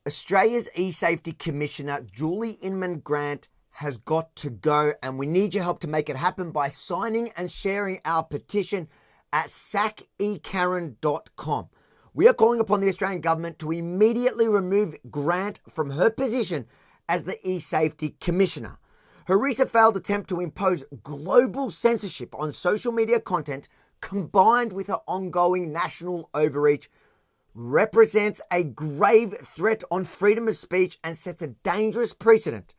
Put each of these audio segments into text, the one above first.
Australia's e-safety commissioner, Julie Inman-Grant, has got to go, and we need your help to make it happen by signing and sharing our petition at sackekaren.com. We are calling upon the Australian government to immediately remove Grant from her position as the e-safety commissioner. Her recent failed attempt to impose global censorship on social media content, combined with her ongoing national overreach, represents a grave threat on freedom of speech and sets a dangerous precedent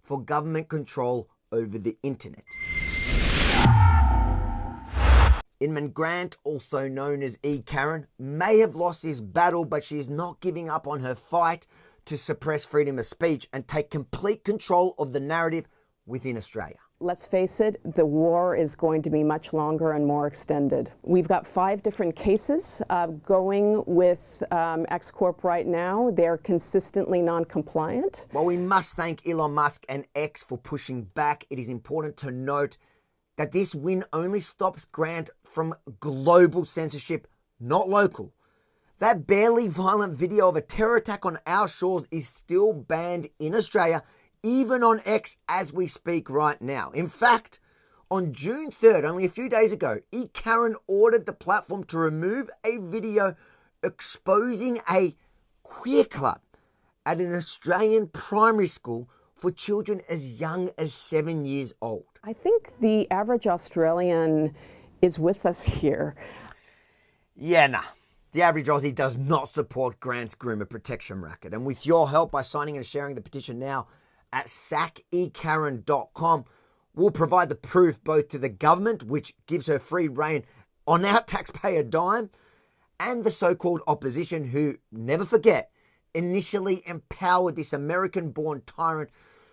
for government control over the internet. Inman-Grant, also known as E. Karen, may have lost this battle, but she is not giving up on her fight to suppress freedom of speech and take complete control of the narrative within Australia. Let's face it, the war is going to be much longer and more extended. We've got 5 different cases going with X Corp right now. They're consistently non-compliant. While we must thank Elon Musk and X for pushing back, it is important to note that this win only stops Grant from global censorship, not local. That barely violent video of a terror attack on our shores is still banned in Australia, even on X as we speak right now. In fact, on June 3rd, only a few days ago, E. Karen ordered the platform to remove a video exposing a queer club at an Australian primary school for children as young as 7 years old. I think the average Australian is with us here. Yeah, nah. The average Aussie does not support Grant's groomer protection racket. And with your help by signing and sharing the petition now at sackekaren.com, we'll provide the proof both to the government, which gives her free rein on our taxpayer dime, and the so-called opposition who, never forget, initially empowered this American-born tyrant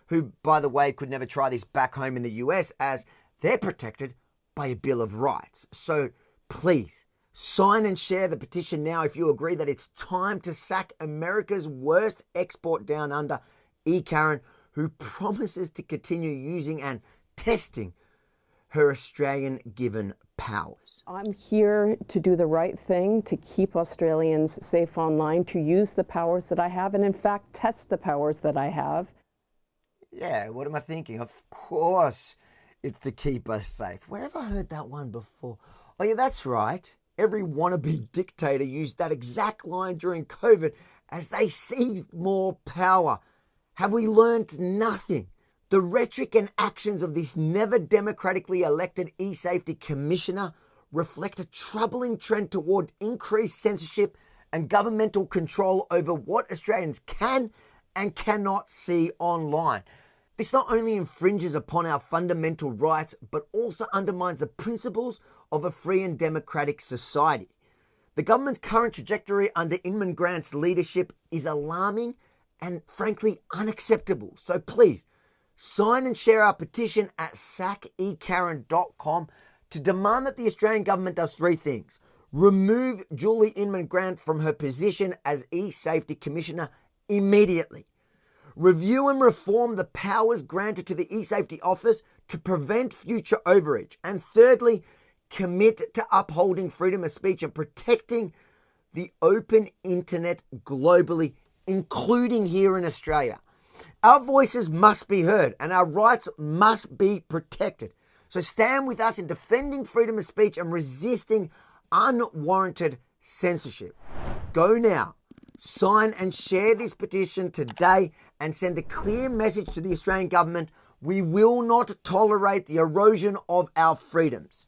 who, by the way, could never try this back home in the US as they're protected by a Bill of Rights. So please, sign and share the petition now if you agree that it's time to sack America's worst export down under, E. Karen, who promises to continue using and testing her Australian-given powers. I'm here to do the right thing, to keep Australians safe online, to use the powers that I have, and in fact, test the powers that I have. Yeah, what am I thinking? Of course, it's to keep us safe. Where have I heard that one before? Oh yeah, that's right. Every wannabe dictator used that exact line during COVID as they seized more power. Have we learned nothing? The rhetoric and actions of this never democratically elected e-safety commissioner reflect a troubling trend toward increased censorship and governmental control over what Australians can and cannot see online. This not only infringes upon our fundamental rights, but also undermines the principles of a free and democratic society. The government's current trajectory under Inman-Grant's leadership is alarming and frankly unacceptable. So please, sign and share our petition at sackekaren.com to demand that the Australian government does 3 things. Remove Julie Inman-Grant from her position as e-safety commissioner immediately. Review and reform the powers granted to the e-safety office to prevent future overreach. And thirdly, commit to upholding freedom of speech and protecting the open internet globally, including here in Australia. Our voices must be heard and our rights must be protected. So stand with us in defending freedom of speech and resisting unwarranted censorship. Go now, sign and share this petition today and send a clear message to the Australian government. We will not tolerate the erosion of our freedoms.